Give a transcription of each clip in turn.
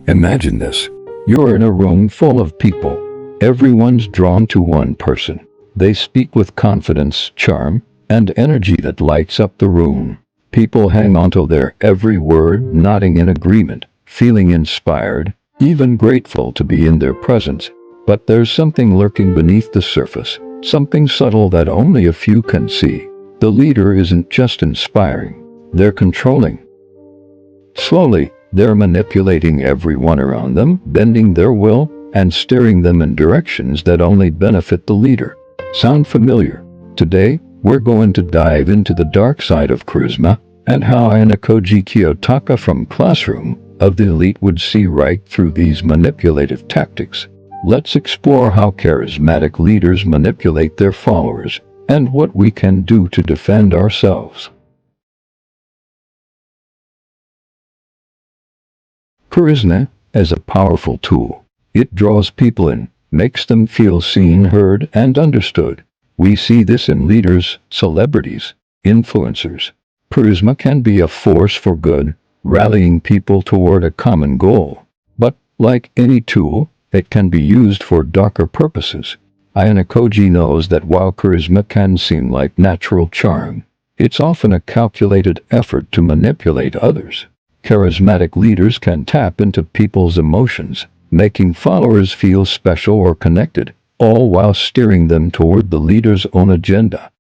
Imagine this. You're in a room full of people. Everyone's drawn to one person. They speak with confidence, charm, and energy that lights up the room. People hang onto their every word, nodding in agreement, feeling inspired, even grateful to be in their presence. But there's something lurking beneath the surface, something subtle that only a few can see. The leader isn't just inspiring, they're controlling. Slowly, they're manipulating everyone around them, bending their will, and steering them in directions that only benefit the leader. Sound familiar? Today, we're going to dive into the dark side of charisma and how Ayanokoji Kiyotaka from Classroom of the Elite would see right through these manipulative tactics. Let's explore how charismatic leaders manipulate their followers and what we can do to defend ourselves. Charisma as a powerful tool. It draws people in, makes them feel seen, heard, and understood. We see this in leaders, celebrities, influencers. Charisma can be a force for good, rallying people toward a common goal. But, like any tool, it can be used for darker purposes. Ayanokoji knows that while charisma can seem like natural charm, it's often a calculated effort to manipulate others. Charismatic leaders can tap into people's emotions, making followers feel special or connected, all while steering them toward the leader's own agenda.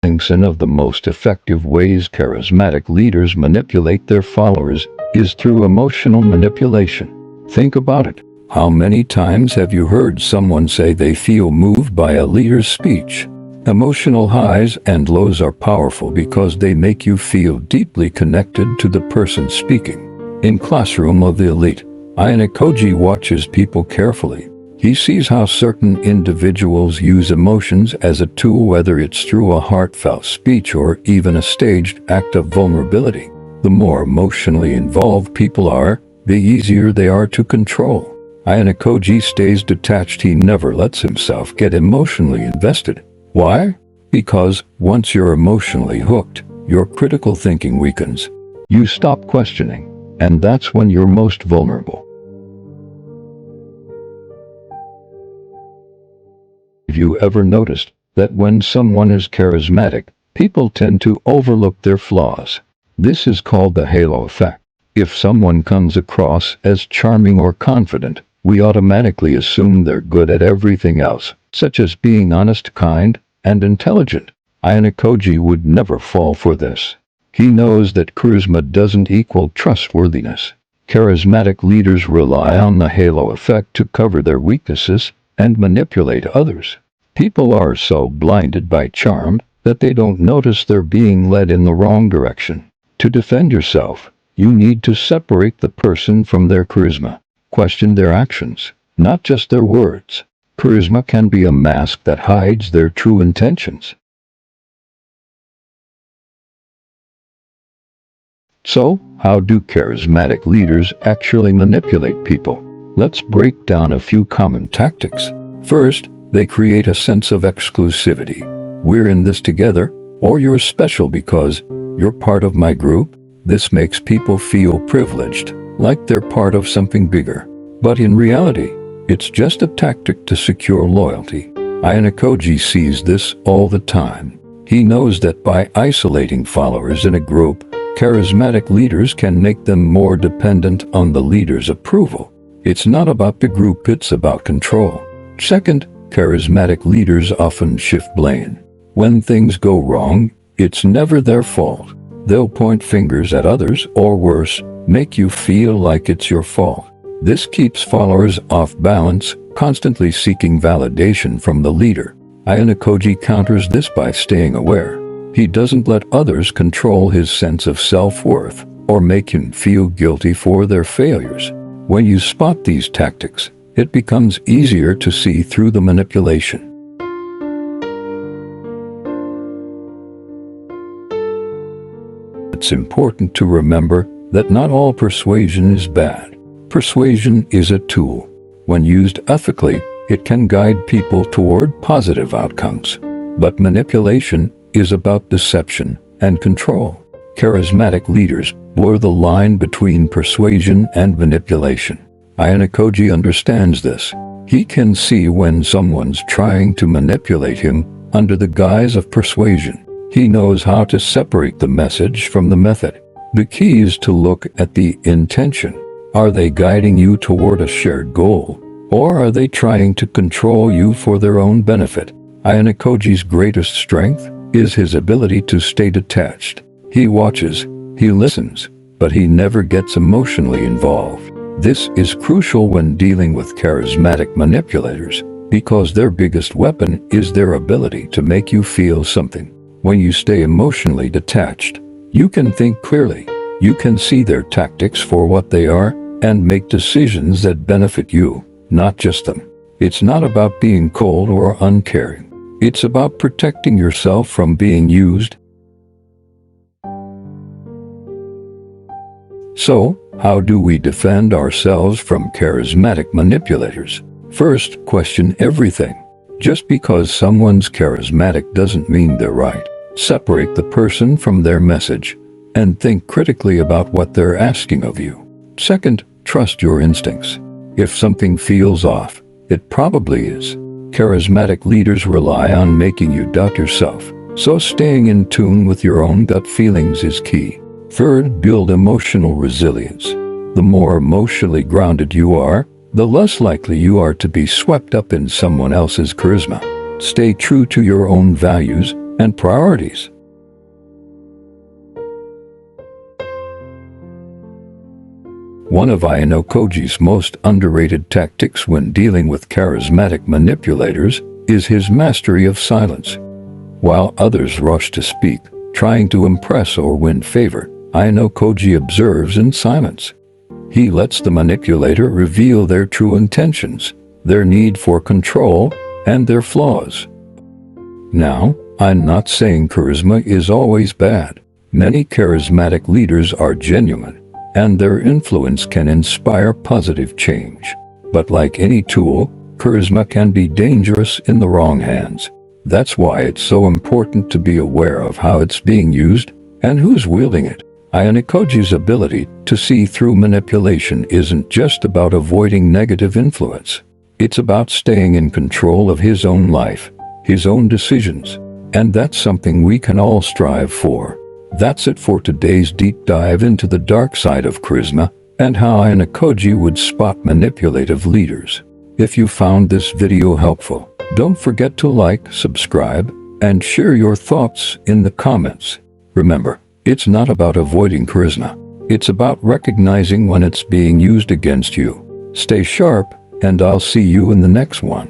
One of the most effective ways charismatic leaders manipulate their followers is through emotional manipulation. Think about it. How many times have you heard someone say they feel moved by a leader's speech? Emotional highs and lows are powerful because they make you feel deeply connected to the person speaking. In Classroom of the Elite, Ayanokoji watches people carefully. He sees how certain individuals use emotions as a tool, whether it's through a heartfelt speech or even a staged act of vulnerability. The more emotionally involved people are, the easier they are to control. Ayanokoji stays detached. He never lets himself get emotionally invested. Why? Because once you're emotionally hooked, your critical thinking weakens. You stop questioning, and that's when you're most vulnerable. Have you ever noticed that when someone is charismatic, people tend to overlook their flaws? This is called the halo effect. If someone comes across as charming or confident, we automatically assume they're good at everything else, such as being honest, kind, and intelligent. Ayanokoji would never fall for this. He knows that charisma doesn't equal trustworthiness. Charismatic leaders rely on the halo effect to cover their weaknesses and manipulate others. People are so blinded by charm that they don't notice they're being led in the wrong direction. To defend yourself, you need to separate the person from their charisma. Question their actions, not just their words. Charisma can be a mask that hides their true intentions. So, how do charismatic leaders actually manipulate people? Let's break down a few common tactics. First, they create a sense of exclusivity. We're in this together, or you're special because you're part of my group. This makes people feel privileged, like they're part of something bigger. But in reality, it's just a tactic to secure loyalty. Ayanokoji sees this all the time. He knows that by isolating followers in a group, charismatic leaders can make them more dependent on the leader's approval. It's not about the group, it's about control. Second, charismatic leaders often shift blame. When things go wrong, it's never their fault. They'll point fingers at others, or worse, make you feel like it's your fault. This keeps followers off balance, constantly seeking validation from the leader. Ayanokoji counters this by staying aware. He doesn't let others control his sense of self-worth or make him feel guilty for their failures. When you spot these tactics, it becomes easier to see through the manipulation. It's important to remember that not all persuasion is bad. Persuasion is a tool. When used ethically, it can guide people toward positive outcomes. But manipulation is about deception and control. Charismatic leaders blur the line between persuasion and manipulation. Ayanokoji understands this. He can see when someone's trying to manipulate him under the guise of persuasion. He knows how to separate the message from the method. The key is to look at the intention. Are they guiding you toward a shared goal, or are they trying to control you for their own benefit? Ayanokoji's greatest strength is his ability to stay detached. He watches, he listens, but he never gets emotionally involved. This is crucial when dealing with charismatic manipulators, because their biggest weapon is their ability to make you feel something. When you stay emotionally detached, you can think clearly, you can see their tactics for what they are, and make decisions that benefit you, not just them. It's not about being cold or uncaring. It's about protecting yourself from being used. So, how do we defend ourselves from charismatic manipulators? First, question everything. Just because someone's charismatic doesn't mean they're right. Separate the person from their message, and think critically about what they're asking of you. Second, trust your instincts. If something feels off, it probably is. Charismatic leaders rely on making you doubt yourself, so staying in tune with your own gut feelings is key. Third, build emotional resilience. The more emotionally grounded you are, the less likely you are to be swept up in someone else's charisma. Stay true to your own values and priorities. One of Ayanokoji's most underrated tactics when dealing with charismatic manipulators is his mastery of silence. While others rush to speak, trying to impress or win favor, Ayanokoji observes in silence. He lets the manipulator reveal their true intentions, their need for control, and their flaws. Now, I'm not saying charisma is always bad. Many charismatic leaders are genuine, and their influence can inspire positive change. But like any tool, charisma can be dangerous in the wrong hands. That's why it's so important to be aware of how it's being used and who's wielding it. Ayanokoji's ability to see through manipulation isn't just about avoiding negative influence. It's about staying in control of his own life, his own decisions, and that's something we can all strive for. That's it for today's deep dive into the dark side of charisma and how Ayanokoji would spot manipulative leaders. If you found this video helpful, don't forget to like, subscribe, and share your thoughts in the comments. Remember, it's not about avoiding charisma. It's about recognizing when it's being used against you. Stay sharp, and I'll see you in the next one.